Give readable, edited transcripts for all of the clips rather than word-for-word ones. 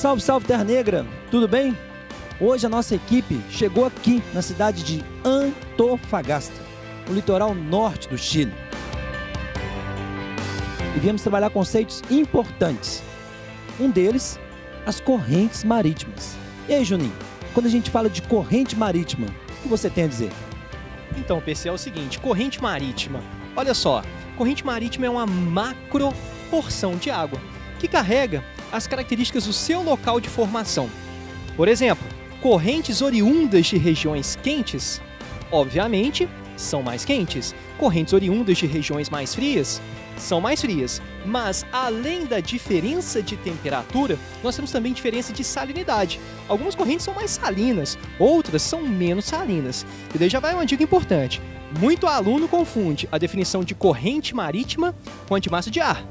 Salve, salve Terra Negra, tudo bem? Hoje a nossa equipe chegou aqui na cidade de Antofagasta, no litoral norte do Chile. E viemos trabalhar conceitos importantes. Um deles, as correntes marítimas. E aí, Juninho, quando a gente fala de corrente marítima, o que você tem a dizer? Então, PC, é o seguinte, corrente marítima. Olha só, corrente marítima é uma macro porção de água que carrega as características do seu local de formação. Por exemplo, correntes oriundas de regiões quentes, obviamente, são mais quentes. Correntes oriundas de regiões mais frias, são mais frias. Mas, além da diferença de temperatura, nós temos também diferença de salinidade. Algumas correntes são mais salinas, outras são menos salinas. E daí já vai uma dica importante. Muito aluno confunde a definição de corrente marítima com a de massa de ar.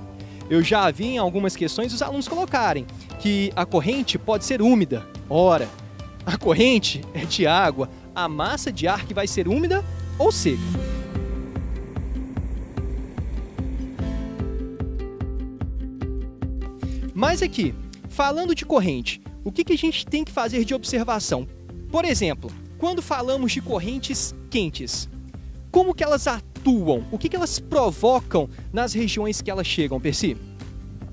Eu já vi em algumas questões os alunos colocarem que a corrente pode ser úmida. Ora, a corrente é de água, a massa de ar que vai ser úmida ou seca. Mas aqui, falando de corrente, o que a gente tem que fazer de observação? Por exemplo, quando falamos de correntes quentes, como que elas atuam? O que elas provocam nas regiões que elas chegam, Percy?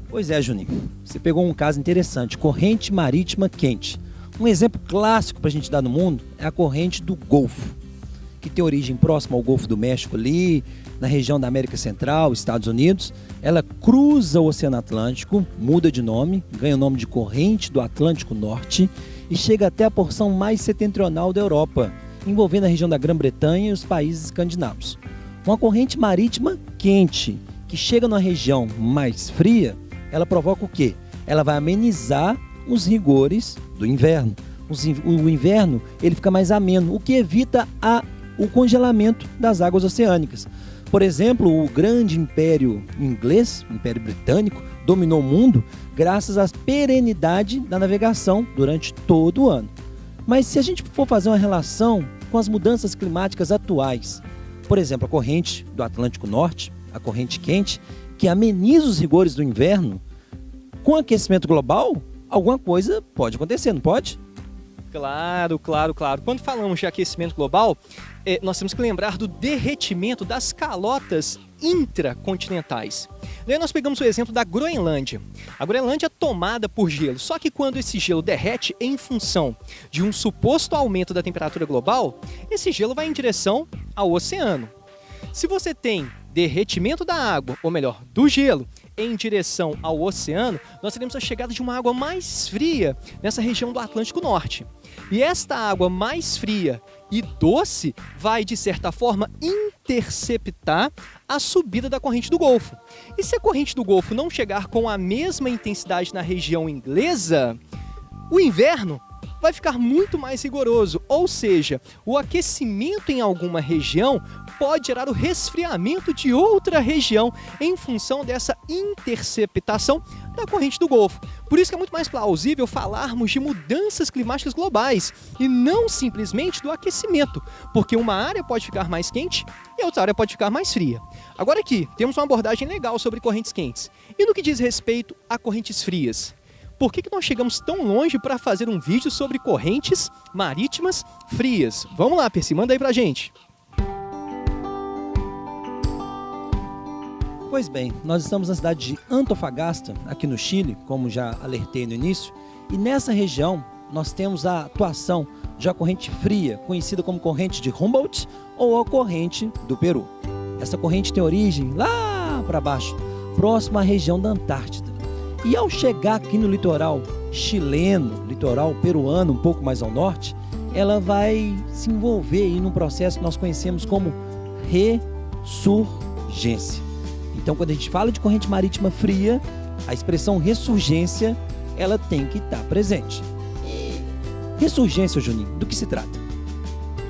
Pois é, Juninho, você pegou um caso interessante, corrente marítima quente. Um exemplo clássico para a gente dar no mundo é a corrente do Golfo, que tem origem próxima ao Golfo do México ali, na região da América Central, Estados Unidos. Ela cruza o Oceano Atlântico, muda de nome, ganha o nome de corrente do Atlântico Norte e chega até a porção mais setentrional da Europa, envolvendo a região da Grã-Bretanha e os países escandinavos. Uma corrente marítima quente, que chega numa região mais fria, ela provoca o quê? Ela vai amenizar os rigores do inverno. O inverno ele fica mais ameno, o que evita o congelamento das águas oceânicas. Por exemplo, o grande império inglês, o Império Britânico, dominou o mundo graças à perenidade da navegação durante todo o ano. Mas se a gente for fazer uma relação com as mudanças climáticas atuais, por exemplo, a corrente do Atlântico Norte, a corrente quente, que ameniza os rigores do inverno, com aquecimento global, alguma coisa pode acontecer, não pode? Claro. Quando falamos de aquecimento global, nós temos que lembrar do derretimento das calotas intracontinentais. Daí nós pegamos o exemplo da Groenlândia. A Groenlândia é tomada por gelo, só que quando esse gelo derrete em função de um suposto aumento da temperatura global, esse gelo vai em direção ao oceano. Se você tem derretimento da água, ou melhor, do gelo, em direção ao oceano, nós teremos a chegada de uma água mais fria nessa região do Atlântico Norte. E esta água mais fria e doce vai, de certa forma, interceptar a subida da corrente do Golfo. E se a corrente do Golfo não chegar com a mesma intensidade na região inglesa, o inverno vai ficar muito mais rigoroso, ou seja, o aquecimento em alguma região pode gerar o resfriamento de outra região em função dessa interceptação da corrente do Golfo. Por isso que é muito mais plausível falarmos de mudanças climáticas globais e não simplesmente do aquecimento, porque uma área pode ficar mais quente e outra área pode ficar mais fria. Agora aqui, temos uma abordagem legal sobre correntes quentes. E no que diz respeito a correntes frias? Por que nós chegamos tão longe para fazer um vídeo sobre correntes marítimas frias? Vamos lá, Percy, manda aí pra gente. Pois bem, nós estamos na cidade de Antofagasta, aqui no Chile, como já alertei no início, e nessa região nós temos a atuação de uma corrente fria, conhecida como corrente de Humboldt ou a corrente do Peru. Essa corrente tem origem lá para baixo, próximo à região da Antártida. E ao chegar aqui no litoral chileno, litoral peruano, um pouco mais ao norte, ela vai se envolver aí num processo que nós conhecemos como ressurgência. Então, quando a gente fala de corrente marítima fria, a expressão ressurgência, ela tem que estar presente. E ressurgência, Juninho, do que se trata?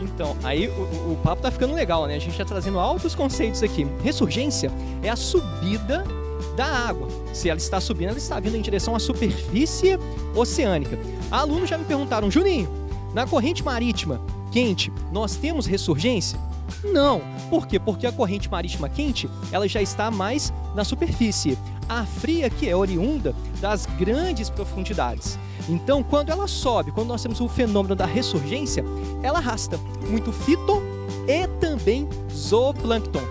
Então, aí o papo tá ficando legal, né? A gente tá trazendo altos conceitos aqui. Ressurgência é a subida da água. Se ela está subindo, ela está vindo em direção à superfície oceânica. Alunos já me perguntaram, Juninho, na corrente marítima quente, nós temos ressurgência? Não. Por quê? Porque a corrente marítima quente, ela já está mais na superfície. A fria que é oriunda das grandes profundidades. Então, quando ela sobe, quando nós temos o fenômeno da ressurgência, ela arrasta muito fito e também zooplâncton.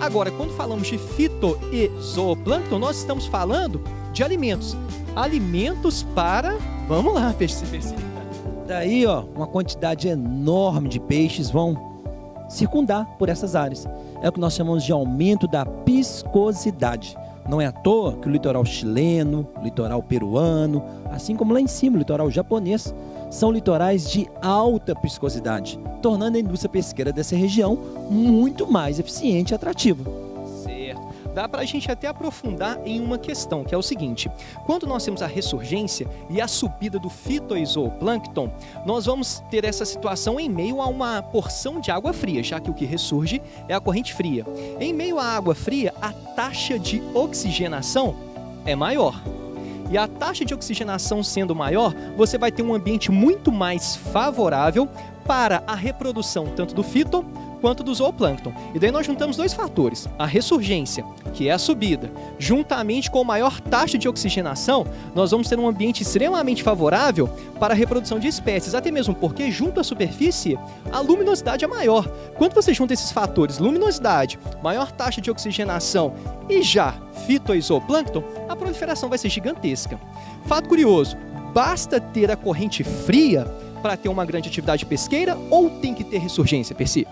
Agora, quando falamos de fito e zooplâncton, nós estamos falando de alimentos. Alimentos para... Vamos lá, peixe. Daí, ó, uma quantidade enorme de peixes vão circundar por essas áreas. É o que nós chamamos de aumento da piscosidade. Não é à toa que o litoral chileno, o litoral peruano, assim como lá em cima o litoral japonês, são litorais de alta piscosidade, tornando a indústria pesqueira dessa região muito mais eficiente e atrativa. Certo. Dá para a gente até aprofundar em uma questão, que é o seguinte: quando nós temos a ressurgência e a subida do fito e zooplâncton, nós vamos ter essa situação em meio a uma porção de água fria, já que o que ressurge é a corrente fria. Em meio à água fria, a taxa de oxigenação é maior. E a taxa de oxigenação sendo maior, você vai ter um ambiente muito mais favorável para a reprodução tanto do fito quanto do zooplâncton. E daí nós juntamos dois fatores: a ressurgência, que é a subida, juntamente com a maior taxa de oxigenação, nós vamos ter um ambiente extremamente favorável para a reprodução de espécies, até mesmo porque junto à superfície, a luminosidade é maior. Quando você junta esses fatores, luminosidade, maior taxa de oxigenação e já fito e zooplâncton, a proliferação vai ser gigantesca. Fato curioso, basta ter a corrente fria para ter uma grande atividade pesqueira ou tem que ter ressurgência, Percy?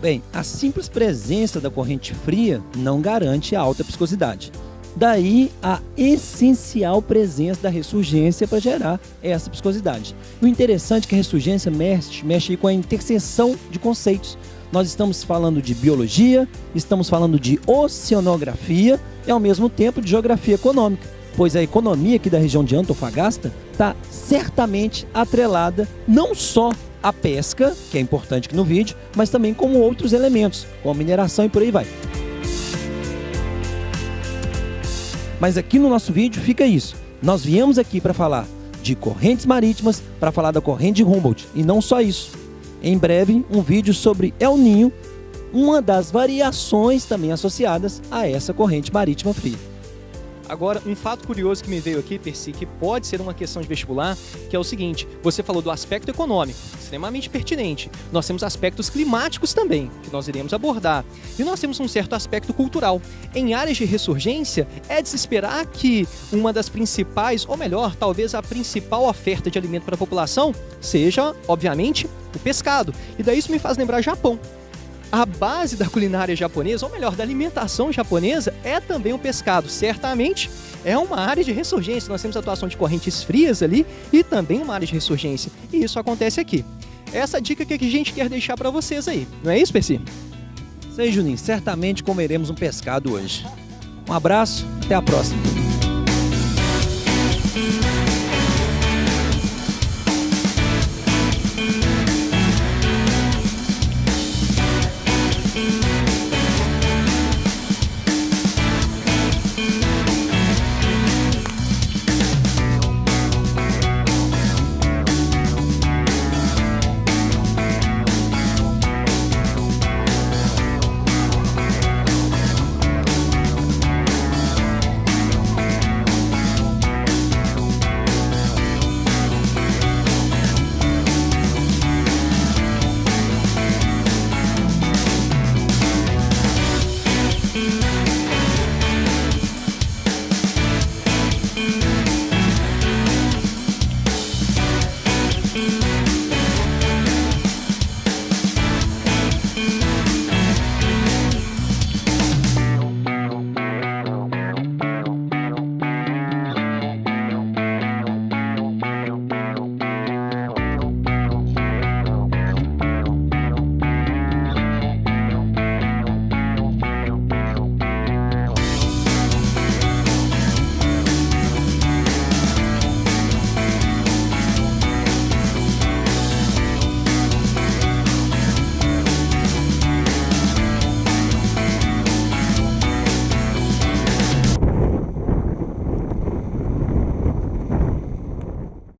Bem, a simples presença da corrente fria não garante a alta viscosidade. Daí a essencial presença da ressurgência para gerar essa viscosidade. O interessante é que a ressurgência mexe com a interseção de conceitos. Nós estamos falando de biologia, estamos falando de oceanografia e ao mesmo tempo de geografia econômica, pois a economia aqui da região de Antofagasta está certamente atrelada não só a pesca, que é importante aqui no vídeo, mas também como outros elementos, como a mineração e por aí vai. Mas aqui no nosso vídeo fica isso. Nós viemos aqui para falar de correntes marítimas, para falar da corrente de Humboldt, e não só isso. Em breve, um vídeo sobre El Niño, uma das variações também associadas a essa corrente marítima fria. Agora, um fato curioso que me veio aqui, Percy, que pode ser uma questão de vestibular, que é o seguinte: você falou do aspecto econômico, extremamente pertinente. Nós temos aspectos climáticos também, que nós iremos abordar. E nós temos um certo aspecto cultural. Em áreas de ressurgência, é de se esperar que uma das principais, ou melhor, talvez a principal oferta de alimento para a população seja, obviamente, o pescado. E daí isso me faz lembrar Japão. A base da culinária japonesa, ou melhor, da alimentação japonesa, é também o pescado. Certamente é uma área de ressurgência. Nós temos atuação de correntes frias ali e também uma área de ressurgência. E isso acontece aqui. Essa dica que a gente quer deixar para vocês aí. Não é isso, Percy? Sei, Juninho. Certamente comeremos um pescado hoje. Um abraço, até a próxima.